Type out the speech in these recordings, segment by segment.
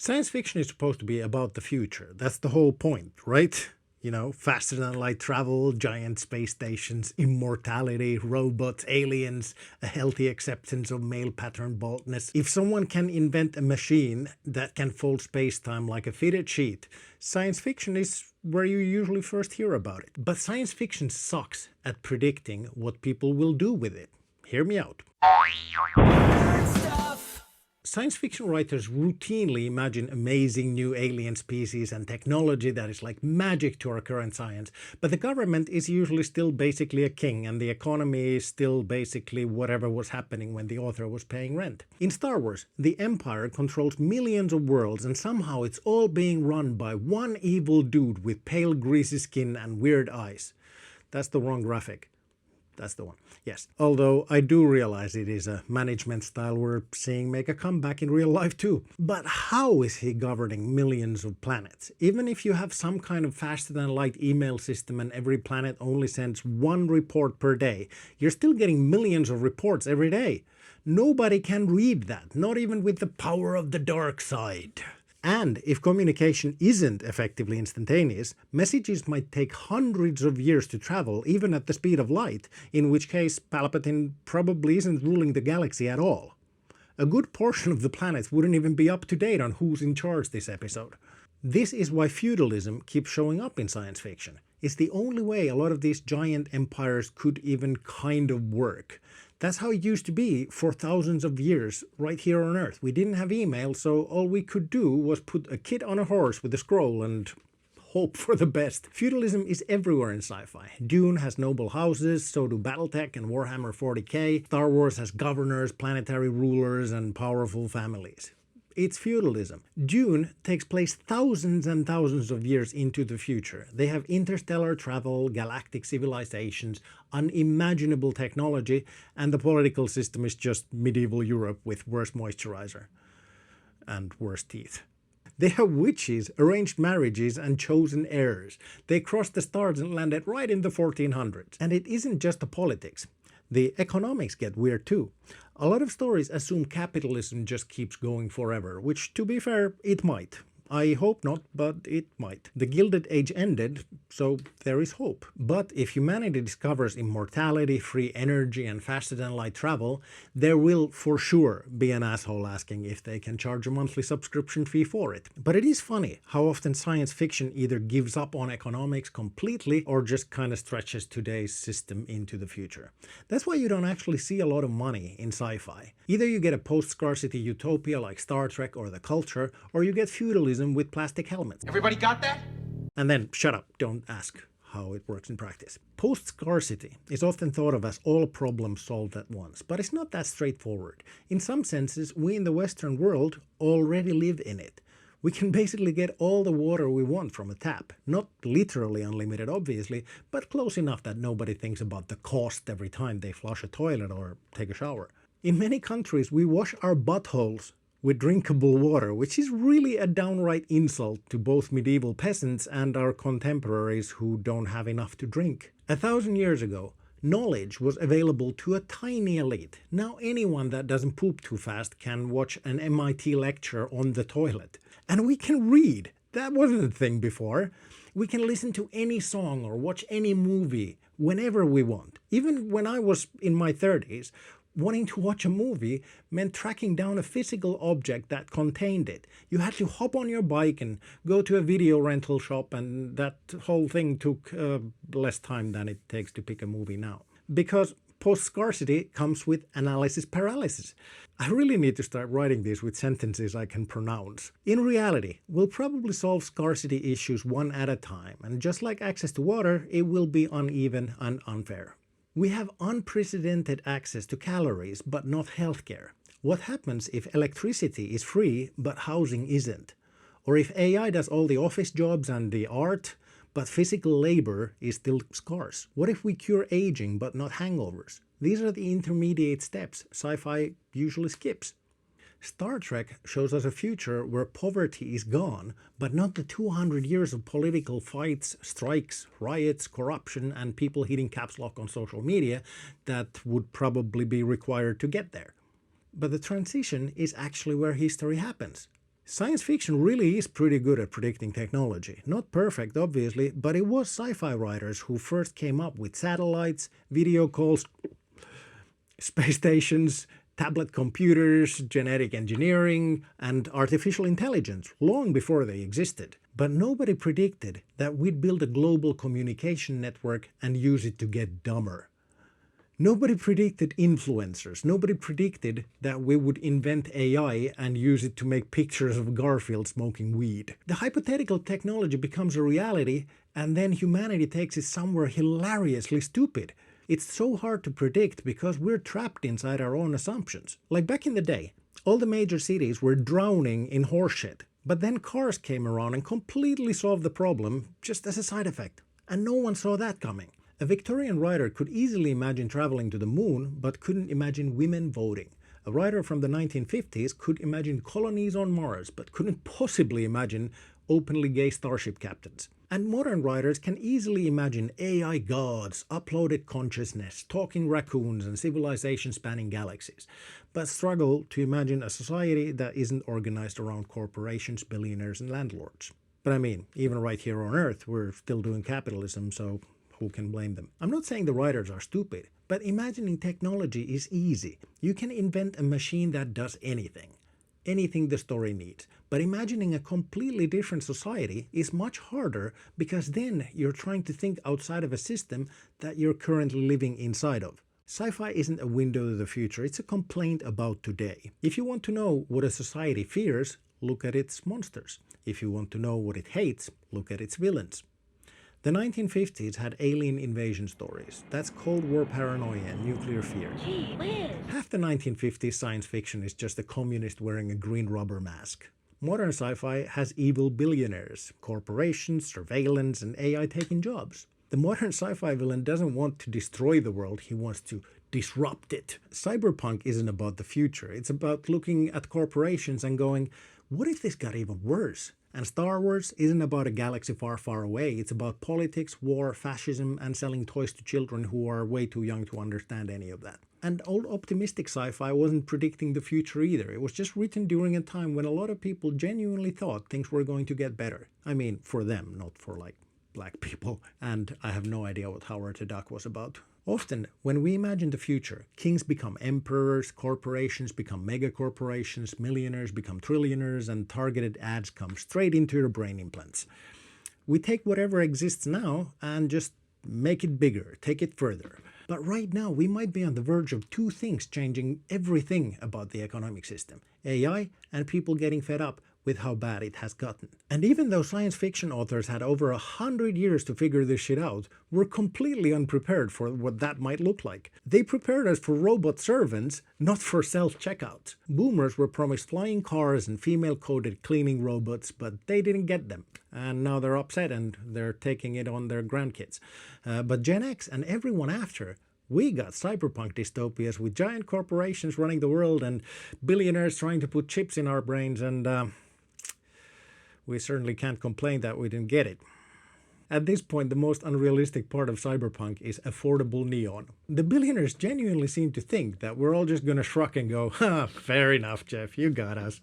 Science fiction is supposed to be about the future. That's the whole point, right? You know, faster than light travel, giant space stations, immortality, robots, aliens, a healthy acceptance of male pattern baldness. If someone can invent a machine that can fold space-time like a fitted sheet, science fiction is where you usually first hear about it. But science fiction sucks at predicting what people will do with it. Hear me out. Science fiction writers routinely imagine amazing new alien species and technology that is like magic to our current science, but the government is usually still basically a king and the economy is still basically whatever was happening when the author was paying rent. In Star Wars, the Empire controls millions of worlds and somehow it's all being run by one evil dude with pale greasy skin and weird eyes. That's the wrong graphic. That's the one. Yes. Although I do realize it is a management style we're seeing make a comeback in real life too. But how is he governing millions of planets? Even if you have some kind of faster than light email system and every planet only sends one report per day, you're still getting millions of reports every day. Nobody can read that, not even with the power of the dark side. And if communication isn't effectively instantaneous, messages might take hundreds of years to travel, even at the speed of light, in which case Palpatine probably isn't ruling the galaxy at all. A good portion of the planets wouldn't even be up to date on who's in charge this episode. This is why feudalism keeps showing up in science fiction. It's the only way a lot of these giant empires could even kind of work. That's how it used to be for thousands of years right here on Earth. We didn't have email, so all we could do was put a kid on a horse with a scroll and hope for the best. Feudalism is everywhere in sci-fi. Dune has noble houses, so do Battletech and Warhammer 40k. Star Wars has governors, planetary rulers, and powerful families. It's feudalism. Dune takes place thousands and thousands of years into the future. They have interstellar travel, galactic civilizations, unimaginable technology, and the political system is just medieval Europe with worse moisturizer and worse teeth. They have witches, arranged marriages, and chosen heirs. They crossed the stars and landed right in the 1400s. And it isn't just the politics. The economics get weird too. A lot of stories assume capitalism just keeps going forever, which, to be fair, it might. I hope not, but it might. The Gilded Age ended, so there is hope. But if humanity discovers immortality, free energy, and faster than light travel, there will for sure be an asshole asking if they can charge a monthly subscription fee for it. But it is funny how often science fiction either gives up on economics completely or just kind of stretches today's system into the future. That's why you don't actually see a lot of money in sci-fi. Either you get a post-scarcity utopia like Star Trek or The Culture, or you get feudalism with plastic helmets. Everybody got that? And then, shut up, don't ask how it works in practice. Post-scarcity is often thought of as all problems solved at once, but it's not that straightforward. In some senses, we in the Western world already live in it. We can basically get all the water we want from a tap. Not literally unlimited, obviously, but close enough that nobody thinks about the cost every time they flush a toilet or take a shower. In many countries, we wash our buttholes with drinkable water, which is really a downright insult to both medieval peasants and our contemporaries who don't have enough to drink. 1,000 years ago, knowledge was available to a tiny elite. Now anyone that doesn't poop too fast can watch an MIT lecture on the toilet. And we can read. That wasn't a thing before. We can listen to any song or watch any movie whenever we want. Even when I was in my 30s, wanting to watch a movie meant tracking down a physical object that contained it. You had to hop on your bike and go to a video rental shop, and that whole thing took less time than it takes to pick a movie now. Because post-scarcity comes with analysis paralysis. I really need to start writing these with sentences I can pronounce. In reality, we'll probably solve scarcity issues one at a time, and just like access to water, it will be uneven and unfair. We have unprecedented access to calories, but not healthcare. What happens if electricity is free, but housing isn't? Or if AI does all the office jobs and the art, but physical labor is still scarce? What if we cure aging, but not hangovers? These are the intermediate steps sci-fi usually skips. Star Trek shows us a future where poverty is gone, but not the 200 years of political fights, strikes, riots, corruption, and people hitting caps lock on social media that would probably be required to get there. But the transition is actually where history happens. Science fiction really is pretty good at predicting technology. Not perfect, obviously, but it was sci-fi writers who first came up with satellites, video calls, space stations, tablet computers, genetic engineering, and artificial intelligence long before they existed. But nobody predicted that we'd build a global communication network and use it to get dumber. Nobody predicted influencers. Nobody predicted that we would invent AI and use it to make pictures of Garfield smoking weed. The hypothetical technology becomes a reality, and then humanity takes it somewhere hilariously stupid. It's so hard to predict because we're trapped inside our own assumptions. Like back in the day, all the major cities were drowning in horseshit. But then cars came around and completely solved the problem just as a side effect. And no one saw that coming. A Victorian writer could easily imagine traveling to the moon, but couldn't imagine women voting. A writer from the 1950s could imagine colonies on Mars, but couldn't possibly imagine openly gay starship captains. And modern writers can easily imagine AI gods, uploaded consciousness, talking raccoons, and civilization spanning galaxies, but struggle to imagine a society that isn't organized around corporations, billionaires, and landlords. But I mean, even right here on Earth, we're still doing capitalism, so who can blame them? I'm not saying the writers are stupid, but imagining technology is easy. You can invent a machine that does anything the story needs. But imagining a completely different society is much harder because then you're trying to think outside of a system that you're currently living inside of. Sci-fi isn't a window to the future, it's a complaint about today. If you want to know what a society fears, look at its monsters. If you want to know what it hates, look at its villains. The 1950s had alien invasion stories. That's Cold War paranoia and nuclear fear. Gee whiz. Half the 1950s science fiction is just a communist wearing a green rubber mask. Modern sci-fi has evil billionaires, corporations, surveillance, and AI taking jobs. The modern sci-fi villain doesn't want to destroy the world, he wants to disrupt it. Cyberpunk isn't about the future, it's about looking at corporations and going, what if this got even worse? And Star Wars isn't about a galaxy far, far away. It's about politics, war, fascism, and selling toys to children who are way too young to understand any of that. And old optimistic sci-fi wasn't predicting the future either. It was just written during a time when a lot of people genuinely thought things were going to get better. I mean, for them, not for like black people. And I have no idea what Howard the Duck was about. Often, when we imagine the future, kings become emperors, corporations become megacorporations, millionaires become trillionaires, and targeted ads come straight into your brain implants. We take whatever exists now and just make it bigger, take it further. But right now, we might be on the verge of two things changing everything about the economic system: AI and people getting fed up with how bad it has gotten. And even though science fiction authors had over 100 years to figure this shit out, we're completely unprepared for what that might look like. They prepared us for robot servants, not for self-checkout. Boomers were promised flying cars and female-coded cleaning robots, but they didn't get them. And now they're upset and they're taking it on their grandkids. But Gen X and everyone after, we got cyberpunk dystopias with giant corporations running the world and billionaires trying to put chips in our brains, and we certainly can't complain that we didn't get it. At this point, the most unrealistic part of cyberpunk is affordable neon. The billionaires genuinely seem to think that we're all just gonna shrug and go, ha, fair enough, Jeff, you got us.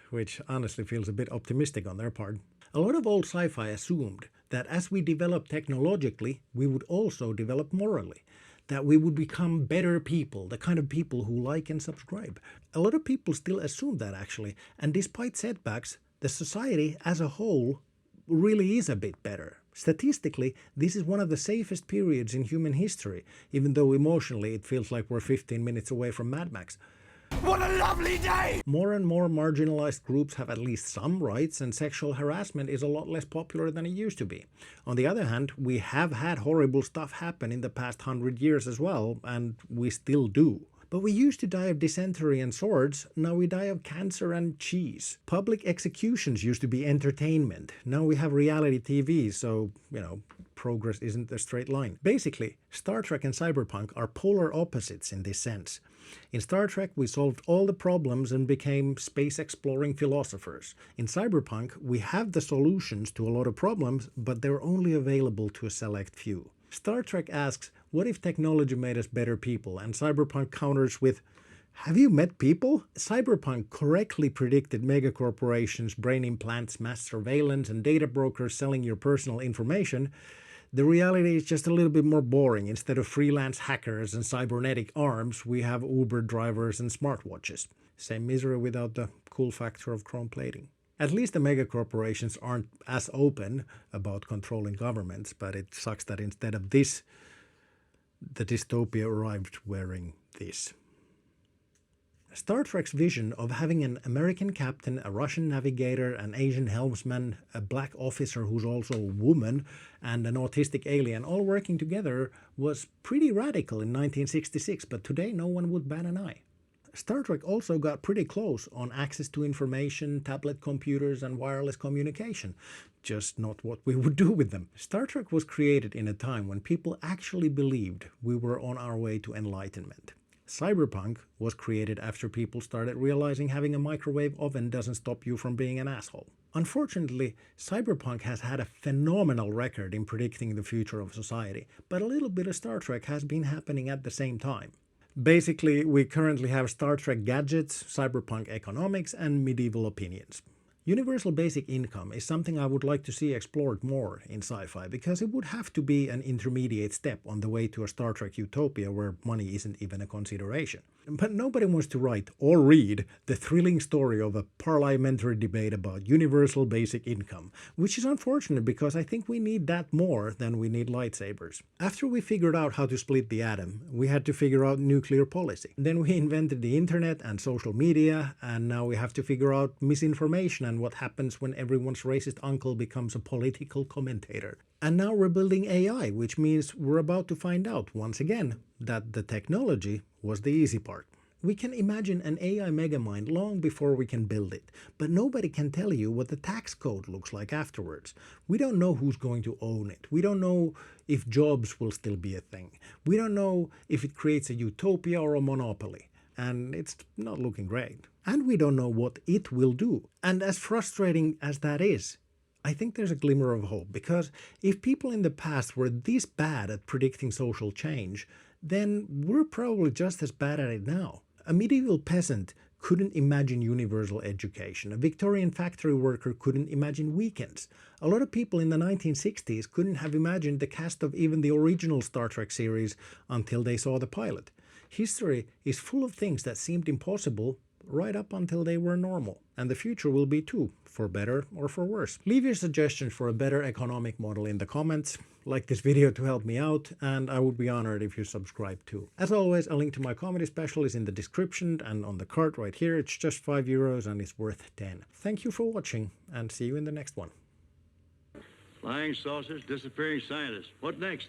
Which honestly feels a bit optimistic on their part. A lot of old sci-fi assumed that as we develop technologically, we would also develop morally. That we would become better people, the kind of people who like and subscribe. A lot of people still assume that actually, and despite setbacks, the society as a whole really is a bit better. Statistically, this is one of the safest periods in human history, even though emotionally it feels like we're 15 minutes away from Mad Max. What a lovely day! More and more marginalized groups have at least some rights, and sexual harassment is a lot less popular than it used to be. On the other hand, we have had horrible stuff happen in the past 100 years as well, and we still do. But we used to die of dysentery and swords, now we die of cancer and cheese. Public executions used to be entertainment, now we have reality TV, so, progress isn't a straight line. Basically, Star Trek and Cyberpunk are polar opposites in this sense. In Star Trek, we solved all the problems and became space-exploring philosophers. In Cyberpunk, we have the solutions to a lot of problems, but they're only available to a select few. Star Trek asks, what if technology made us better people? And Cyberpunk counters with, Have you met people? Cyberpunk correctly predicted megacorporations, brain implants, mass surveillance, and data brokers selling your personal information. The reality is just a little bit more boring. Instead of freelance hackers and cybernetic arms, we have Uber drivers and smartwatches. Same misery without the cool factor of chrome plating. At least the megacorporations aren't as open about controlling governments, but it sucks that instead of this, the dystopia arrived wearing this. Star Trek's vision of having an American captain, a Russian navigator, an Asian helmsman, a black officer who's also a woman, and an autistic alien all working together was pretty radical in 1966, but today no one would bat an eye. Star Trek also got pretty close on access to information, tablet computers, and wireless communication. Just not what we would do with them. Star Trek was created in a time when people actually believed we were on our way to enlightenment. Cyberpunk was created after people started realizing having a microwave oven doesn't stop you from being an asshole. Unfortunately, Cyberpunk has had a phenomenal record in predicting the future of society, but a little bit of Star Trek has been happening at the same time. Basically, we currently have Star Trek gadgets, cyberpunk economics, and medieval opinions. Universal basic income is something I would like to see explored more in sci-fi because it would have to be an intermediate step on the way to a Star Trek utopia where money isn't even a consideration. But nobody wants to write or read the thrilling story of a parliamentary debate about universal basic income, which is unfortunate because I think we need that more than we need lightsabers. After we figured out how to split the atom, we had to figure out nuclear policy. Then we invented the internet and social media, and now we have to figure out misinformation and what happens when everyone's racist uncle becomes a political commentator. And now we're building AI, which means we're about to find out once again that the technology was the easy part. We can imagine an AI megamind long before we can build it, but nobody can tell you what the tax code looks like afterwards. We don't know who's going to own it. We don't know if jobs will still be a thing. We don't know if it creates a utopia or a monopoly. And it's not looking great. And we don't know what it will do. And as frustrating as that is, I think there's a glimmer of hope, because if people in the past were this bad at predicting social change, then we're probably just as bad at it now. A medieval peasant couldn't imagine universal education. A Victorian factory worker couldn't imagine weekends. A lot of people in the 1960s couldn't have imagined the cast of even the original Star Trek series until they saw the pilot. History is full of things that seemed impossible right up until they were normal. And the future will be too, for better or for worse. Leave your suggestions for a better economic model in the comments, like this video to help me out, and I would be honored if you subscribe too. As always, a link to my comedy special is in the description and on the card right here. It's just €5 and it's worth 10. Thank you for watching, and see you in the next one. Flying saucers, disappearing scientists. What next?